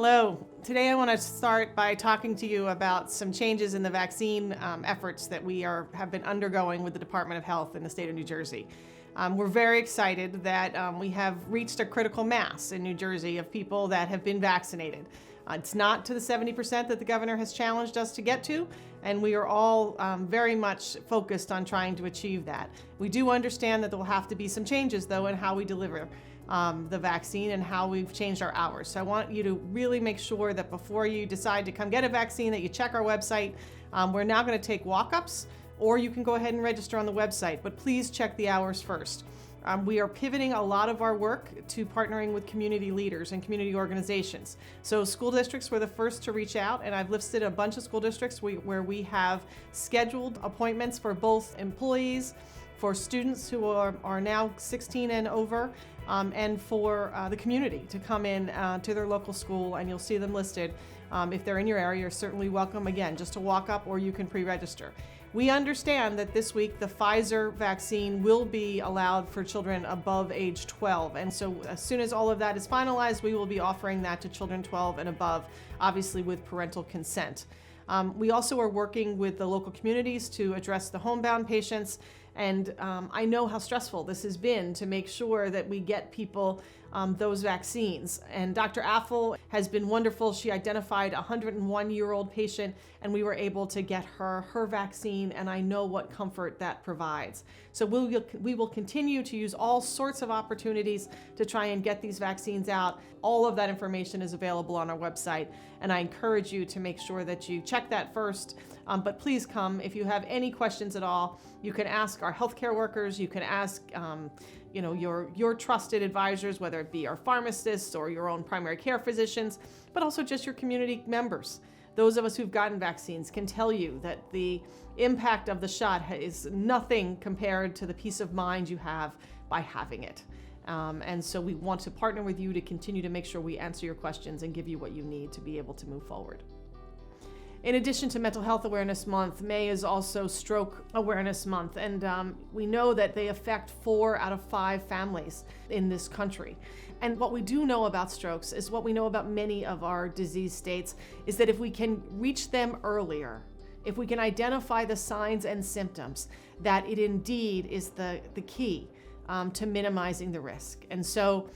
Hello. Today I want to start by talking to you about some changes in the vaccine efforts that we have been undergoing with the Department of Health in the state of New Jersey. We're very excited that we have reached a critical mass in New Jersey of people that have been vaccinated. It's not to the 70% that the governor has challenged us to get to, and we are all very much focused on trying to achieve that. We do understand that there will have to be some changes, though, in how we deliver the vaccine and how we've changed our hours. So I want you to really make sure that before you decide to come get a vaccine that you check our website. We're now going to take walk-ups, or you can go ahead and register on the website, but please check the hours first. We are pivoting a lot of our work to partnering with community leaders and community organizations. So school districts were the first to reach out, and I've listed a bunch of school districts where we have scheduled appointments for both employees, for students who are now 16 and over, and for the community to come in to their local school, and you'll see them listed. If they're in your area, you're certainly welcome, again, just to walk up, or you can pre-register. We understand that this week the Pfizer vaccine will be allowed for children above age 12, and so as soon as all of that is finalized, we will be offering that to children 12 and above, obviously with parental consent. We also are working with the local communities to address the homebound patients, and I know how stressful this has been to make sure that we get people those vaccines. And Dr. Affel has been wonderful. She identified a 101-year-old patient, and we were able to get her vaccine, and I know what comfort that provides. So we will continue to use all sorts of opportunities to try and get these vaccines out. All of that information is available on our website, and I encourage you to make sure that you check that first. But please come. If you have any questions at all, you can ask our healthcare workers, you can ask your trusted advisors, whether it be our pharmacists or your own primary care physicians, but also just your community members. Those of us who've gotten vaccines can tell you that the impact of the shot is nothing compared to the peace of mind you have by having it. And so we want to partner with you to continue to make sure we answer your questions and give you what you need to be able to move forward. In addition to Mental Health Awareness Month, May is also Stroke Awareness Month, and we know that they affect 4 out of 5 families in this country. And what we do know about strokes is what we know about many of our disease states, is that if we can reach them earlier, if we can identify the signs and symptoms, that it indeed is the key to minimizing the risk. And so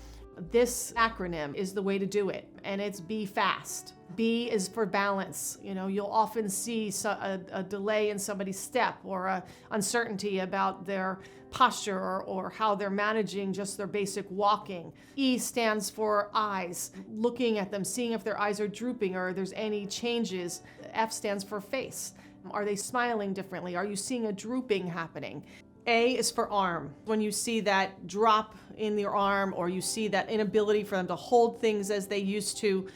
this acronym is the way to do it, and it's B FAST. B is for balance. You'll often see a delay in somebody's step, or a uncertainty about their posture, or how they're managing just their basic walking. E stands for eyes, looking at them, seeing if their eyes are drooping or there's any changes. F stands for face. Are they smiling differently? Are you seeing a drooping happening? A is for arm. When you see that drop in your arm, or you see that inability for them to hold things as they used to.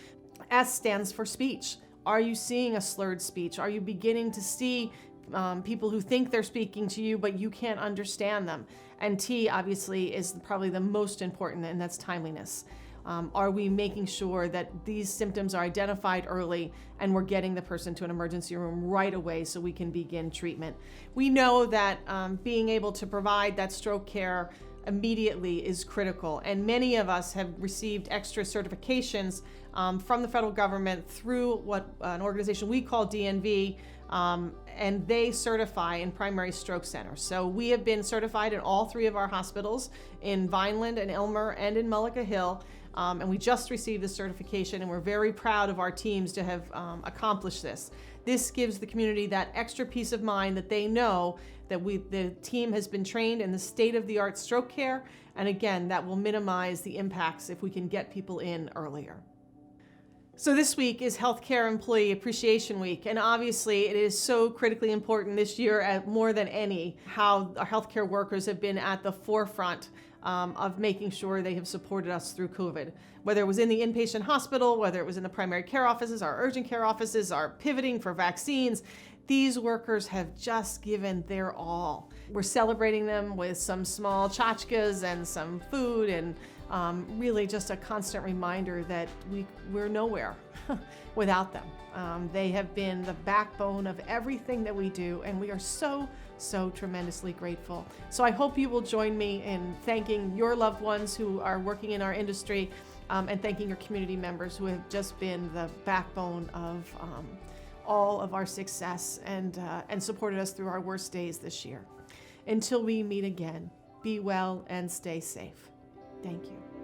S stands for speech. Are you seeing a slurred speech? Are you beginning to see people who think they're speaking to you, but you can't understand them? And T, obviously, is probably the most important, and that's timeliness. Are we making sure that these symptoms are identified early, and we're getting the person to an emergency room right away so we can begin treatment? We know that being able to provide that stroke care immediately is critical, and many of us have received extra certifications from the federal government through what an organization we call DNV, and they certify in primary stroke centers. So we have been certified in all 3 of our hospitals, in Vineland and Elmer and in Mullica Hill. And we just received the certification, and we're very proud of our teams to have accomplished this. This gives the community that extra peace of mind that they know that the team has been trained in the state-of-the-art stroke care, and again, that will minimize the impacts if we can get people in earlier. So this week is Healthcare Employee Appreciation Week, and obviously it is so critically important this year, more than any, how our healthcare workers have been at the forefront of making sure they have supported us through COVID. Whether it was in the inpatient hospital, whether it was in the primary care offices, our urgent care offices, our pivoting for vaccines, these workers have just given their all. We're celebrating them with some small tchotchkes and some food, and really just a constant reminder that we're nowhere without them. They have been the backbone of everything that we do, and we are so tremendously grateful. So I hope you will join me in thanking your loved ones who are working in our industry and thanking your community members who have just been the backbone of all of our success and supported us through our worst days this year. Until we meet again, be well and stay safe. Thank you.